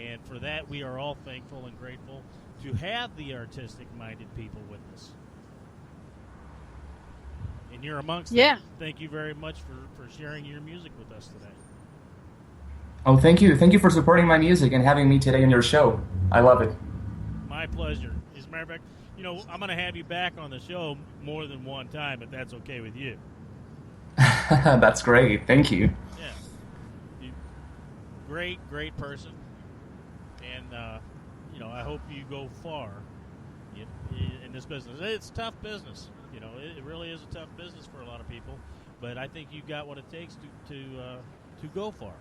And for that, we are all thankful and grateful to have the artistic-minded people with us. And you're amongst them. Thank you very much for sharing your music with us today. Oh, thank you. Thank you for supporting my music and having me today on your show. I love it. My pleasure. As a matter of fact, I'm going to have you back on the show more than one time if that's okay with you. That's great. Thank you. Yeah. Great person. And, I hope you go far in this business. It's tough business. It really is a tough business for a lot of people. But I think you've got what it takes to go far.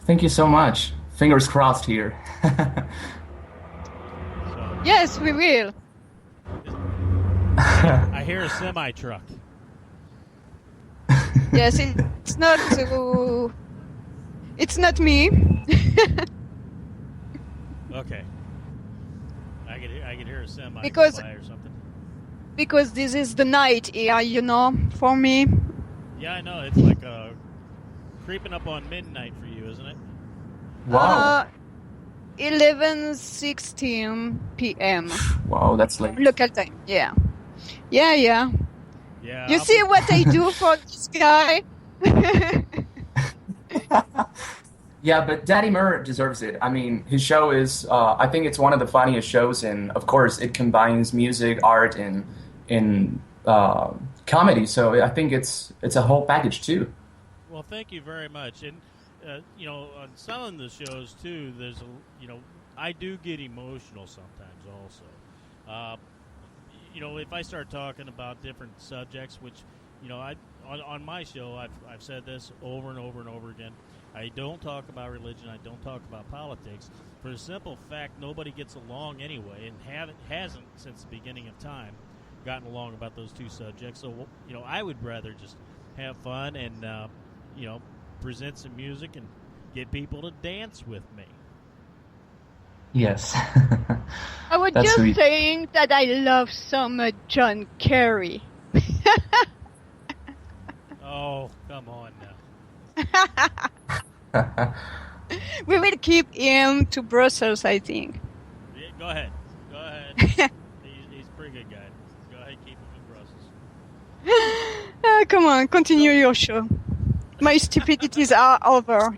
Thank you so much. Fingers crossed here. Yes, we will. I hear a semi truck. Yes, it's not me. Okay. I could hear a semi because or something. Because this is the night here, for me. Yeah, I know. It's like creeping up on midnight for you, isn't it? Wow. 11:16 p.m. Wow, that's late. Local time. Yeah. Yeah. You see what I do for this guy? Yeah, but Daddy Murr deserves it. I mean, his show is, I think it's one of the funniest shows, and of course, it combines music, art, and comedy. So I think it's a whole package too. Well, thank you very much. And on some of the shows too, there's I do get emotional sometimes also. If I start talking about different subjects, which on my show I've said this over and over and over again. I don't talk about religion. I don't talk about politics for the simple fact nobody gets along anyway, and hasn't since the beginning of time gotten along about those two subjects. So I would rather just have fun and present some music and get people to dance with me. Yes. I was That's just sweet. saying that I love some John Kerry. Oh, come on now. We will keep him to Brussels, I think. Yeah, go ahead. He's a pretty good guy. Go ahead, keep him in Brussels. Come on, continue your show. My stupidities are over.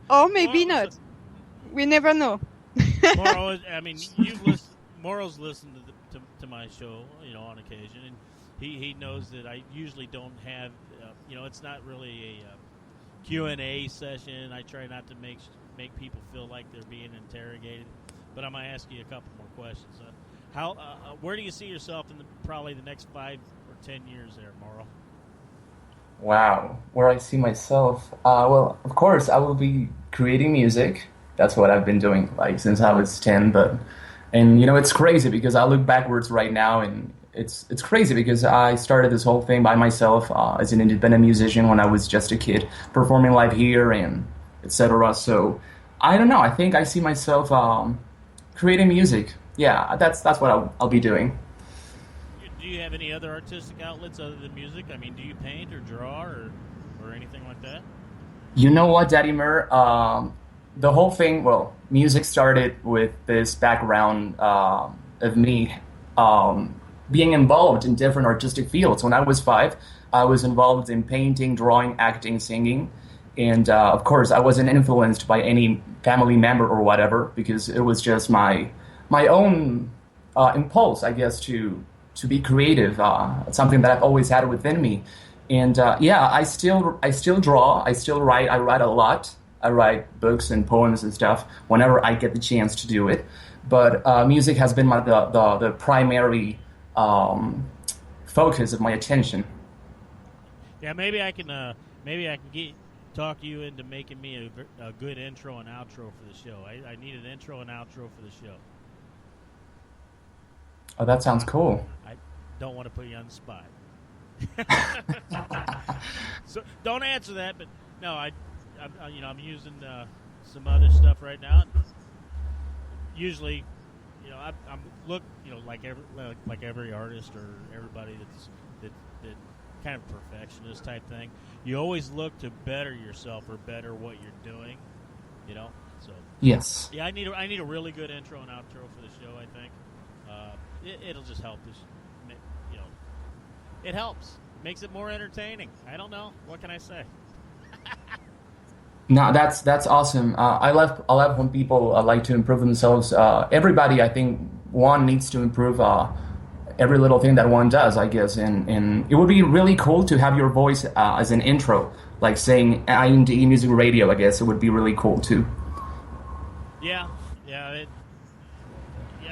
Or maybe not. We never know. Mauro, I mean, Mauro's listened to my show, on occasion, and he knows that I usually don't have, it's not really a Q&A session. I try not to make people feel like they're being interrogated, but I'm gonna ask you a couple more questions. Where do you see yourself in probably the next 5 or 10 years there, Mauro? Wow, where I see myself. Well, of course, I will be creating music. That's what I've been doing since I was 10. And it's crazy because I look backwards right now, and it's crazy because I started this whole thing by myself as an independent musician when I was just a kid, performing live here and etc. So I don't know. I think I see myself creating music. Yeah, that's what I'll be doing. Do you have any other artistic outlets other than music? I mean, do you paint or draw or anything like that? You know what, Daddy Murr? The whole thing, music started with this background of me being involved in different artistic fields. When I was 5, I was involved in painting, drawing, acting, singing. And of course, I wasn't influenced by any family member or whatever because it was just my own impulse, I guess, to be creative. It's something that I've always had within me. And I still draw. I still write. I write a lot. I write books and poems and stuff whenever I get the chance to do it. But music has been the primary focus of my attention. Yeah, maybe I can talk you into making me a good intro and outro for the show. I need an intro and outro for the show. Oh, that sounds cool. I don't want to put you on the spot. So don't answer that. But no, I'm using some other stuff right now. Usually, I'm like every artist or everybody that kind of perfectionist type thing. You always look to better yourself or better what you're doing, you know. So Yes. yeah, I need a really good intro and outro for the show. I think it'll just help this, you know. It helps, makes it more entertaining. I don't know, what can I say? No, that's awesome. I love when people like to improve themselves. Everybody, I think, one needs to improve every little thing that one does, I guess. And it would be really cool to have your voice as an intro, like saying IND Music Radio, I guess. It would be really cool, too. Yeah.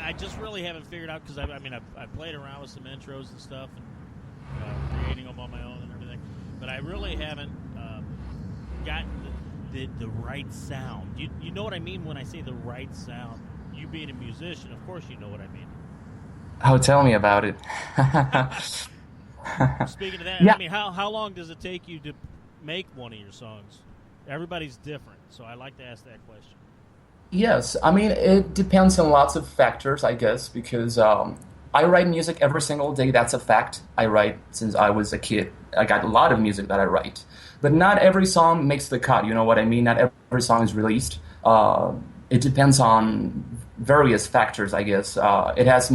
I just really haven't figured out, because I've played around with some intros and stuff, and creating them on my own and everything, but I really haven't gotten the right sound. You know what I mean when I say the right sound? You being a musician, of course you know what I mean. Oh, tell me about it. Speaking of that, Yeah. I mean, how long does it take you to make one of your songs? Everybody's different, so I like to ask that question. Yes, I mean, it depends on lots of factors, I guess, because I write music every single day. That's a fact. I write since I was a kid. I got a lot of music that I write. But not every song makes the cut, you know what I mean? Not every song is released. It depends on various factors, I guess. It has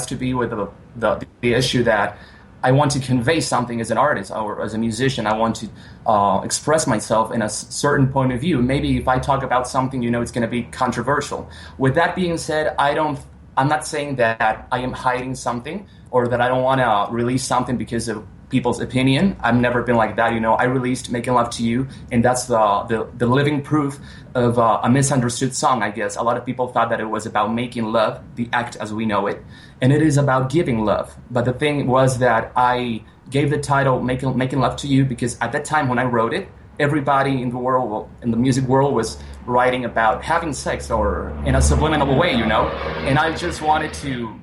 to be with the issue that I want to convey something as an artist or as a musician. I want to express myself in a certain point of view. Maybe if I talk about something, you know, it's going to be controversial. With that being said, I'm not saying that I am hiding something or that I don't want to release something because of people's opinion. I've never been like that, you know. I released Making Love to You, and that's the living proof of a misunderstood song, I guess. A lot of people thought that it was about making love, the act as we know it, and it is about giving love. But the thing was that I gave the title Making Love to You because at that time when I wrote it, everybody in the world, in the music world, was writing about having sex or in a subliminal way, you know. And I just wanted to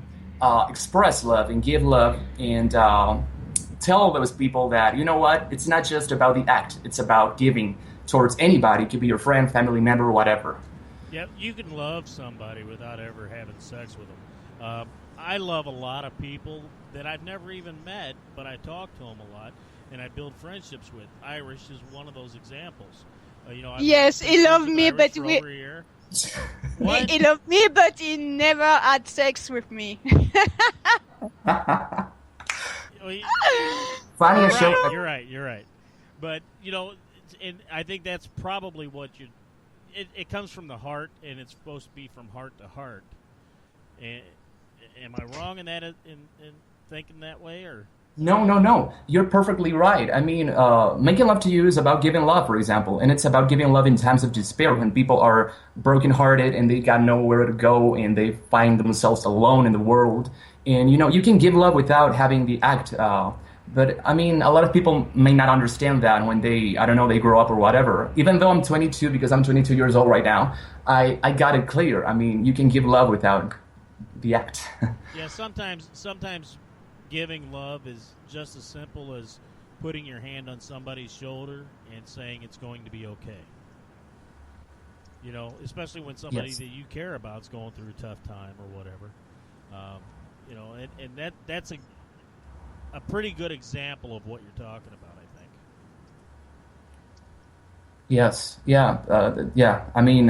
express love and give love and tell those people that, you know what, it's not just about the act, it's about giving towards anybody. It could be your friend, family member, whatever. Yep, you can love somebody without ever having sex with them. I love a lot of people that I've never even met, but I talk to them a lot, and I build friendships with. Irish is one of those examples. Yes, he loved me, but What? he loved me, but he never had sex with me. Funny show. You're right. But, you know, and I think that's probably what it comes from the heart, and it's supposed to be from heart to heart. And, am I wrong in that, in thinking that way, or? No. You're perfectly right. I mean, Making Love to You is about giving love, for example, and it's about giving love in times of despair when people are brokenhearted and they got nowhere to go and they find themselves alone in the world. And, you know, you can give love without having the act. But, I mean, a lot of people may not understand that when they grow up or whatever. Even though I'm 22, because I'm 22 years old right now, I got it clear. I mean, you can give love without the act. Yeah, sometimes giving love is just as simple as putting your hand on somebody's shoulder and saying it's going to be okay. You know, especially when somebody Yes. that you care about is going through a tough time or whatever. You know, and that's a pretty good example of what you're talking about, I think. Yes, yeah. I mean,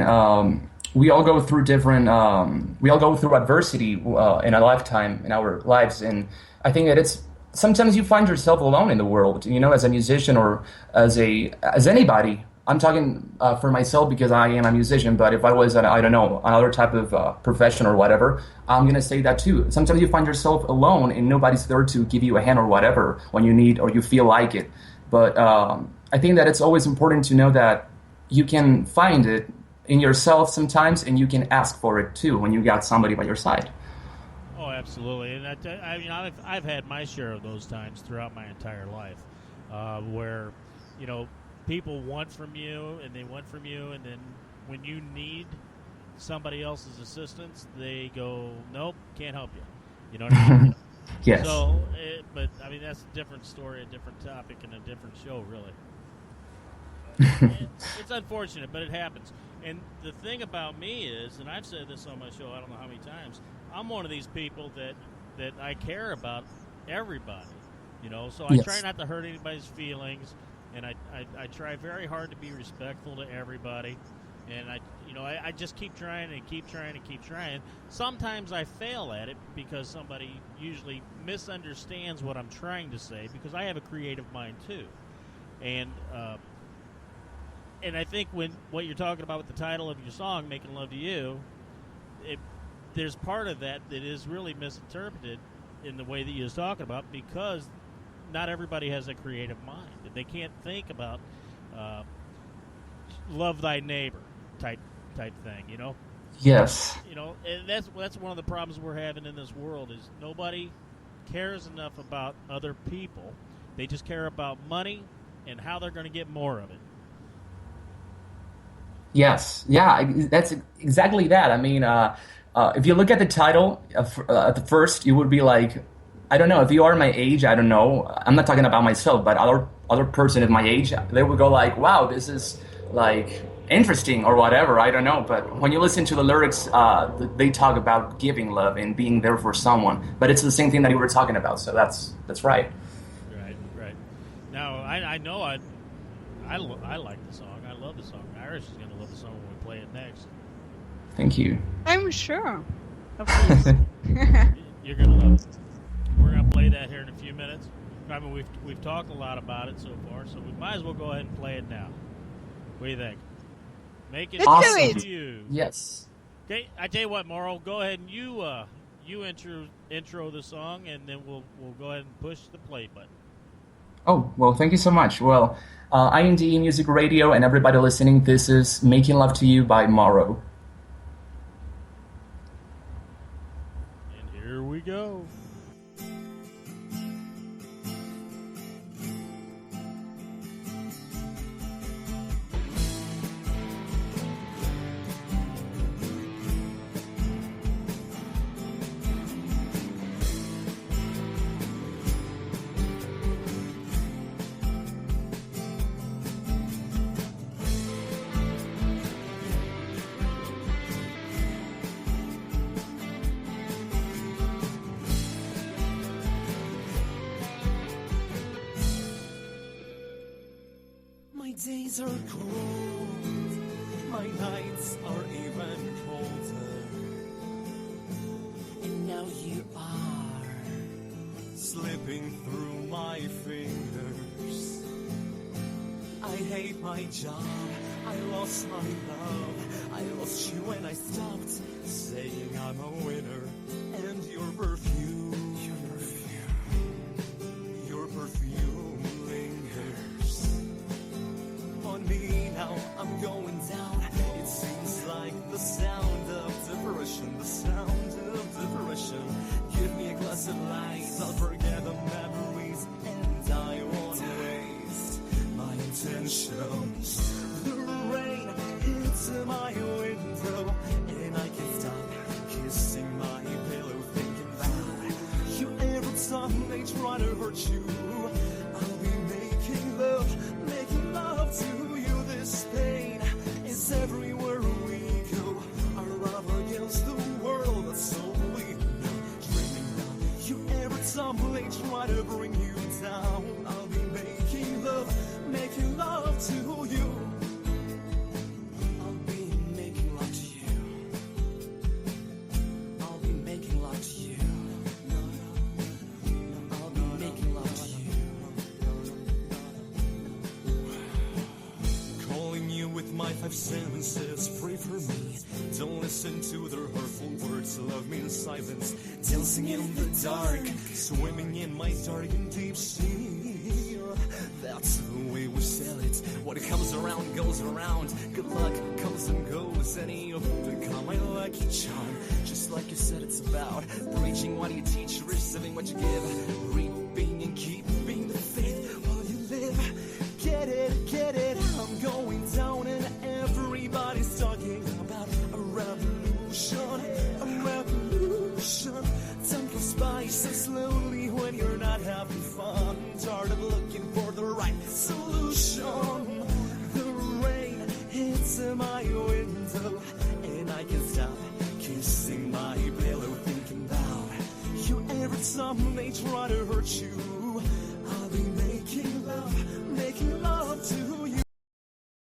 we all go through adversity in a lifetime, in our lives, and I think that sometimes you find yourself alone in the world, you know, as a musician or as anybody. I'm talking for myself because I am a musician, but if I was, another type of profession or whatever, I'm going to say that too. Sometimes you find yourself alone and nobody's there to give you a hand or whatever when you need or you feel like it. But I think that it's always important to know that you can find it in yourself sometimes and you can ask for it too when you got somebody by your side. Oh, absolutely. And I mean, I've had my share of those times throughout my entire life where, you know, people want from you, and then when you need somebody else's assistance, they go, nope, can't help you. You know what I mean? Yes. So, but I mean, that's a different story, a different topic, and a different show, really. It's unfortunate, but it happens. And the thing about me is, and I've said this on my show, I don't know how many times, I'm one of these people that I care about everybody. So I Yes. try not to hurt anybody's feelings, and I try very hard to be respectful to everybody, and I just keep trying and keep trying and keep trying. Sometimes I fail at it because somebody usually misunderstands what I'm trying to say, because I have a creative mind too, and I think when what you're talking about with the title of your song, "Making Love to You," there's part of that is really misinterpreted in the way that you was talking about, because not everybody has a creative mind. They can't think about love thy neighbor type thing, Yes. And that's one of the problems we're having in this world is nobody cares enough about other people. They just care about money and how they're going to get more of it. Yes. Yeah. That's exactly that. I mean, if you look at the title at the first, you would be like, I don't know. If you are my age, I don't know. I'm not talking about myself, but other person of my age, they would go like, "Wow, this is like interesting" or whatever. I don't know. But when you listen to the lyrics, they talk about giving love and being there for someone. But it's the same thing that you were talking about. So that's right. Right. Now I know I like the song. I love the song. Irish is going to love the song when we play it next. Thank you. I'm sure. Of course. You're going to love it. We're going to play that here in a few minutes. I mean, we've talked a lot about it so far, so we might as well go ahead and play it now. What do you think? Make it Let's do to it. you. Yes. Okay, I tell you what, Mauro, go ahead and you intro the song, and then we'll go ahead and push the play button. Oh, well, thank you so much. Well, IND Music Radio and everybody listening, this is Making Love to You by Mauro. And here we go. My days are cold, my nights are even colder, and now you are slipping through my fingers. I hate my job, I lost my love, I lost you when I stopped saying I'm a winner. And your perfume lingers on me. Now I'm going down. It seems like the sound of depression, Give me a glass of light, I'll forget the memories, and I won't waste my intentions. The rain hits my window, and I can't stop kissing my pillow, thinking about you. Every time they try to hurt you, I'll be making love to you. This pain is everywhere we go. Our love against the world, that's all we know. Dreaming of you every time they try to bring you down. I'll be making love to you. I'll be making love to you. I'll be making love to you. I'll be making love to you. Calling you with my 5 senses, pray for me. Don't listen to their hurtful words. Love me in silence, dancing in the dark, swimming in my dark and deep sea. That's the way we sell it. What comes around goes around. Good luck comes and goes. Any of them become my lucky charm. Just like you said, it's about preaching what you teach, receiving what you give, reaping and keeping the faith while you live. Get it. I'm going down and everybody's talking about a revolution. Time goes by so slowly when you're not having fun. Tired of looking for the right solution. The rain hits my window, and I can't stop kissing my pillow, thinking about you every time they try to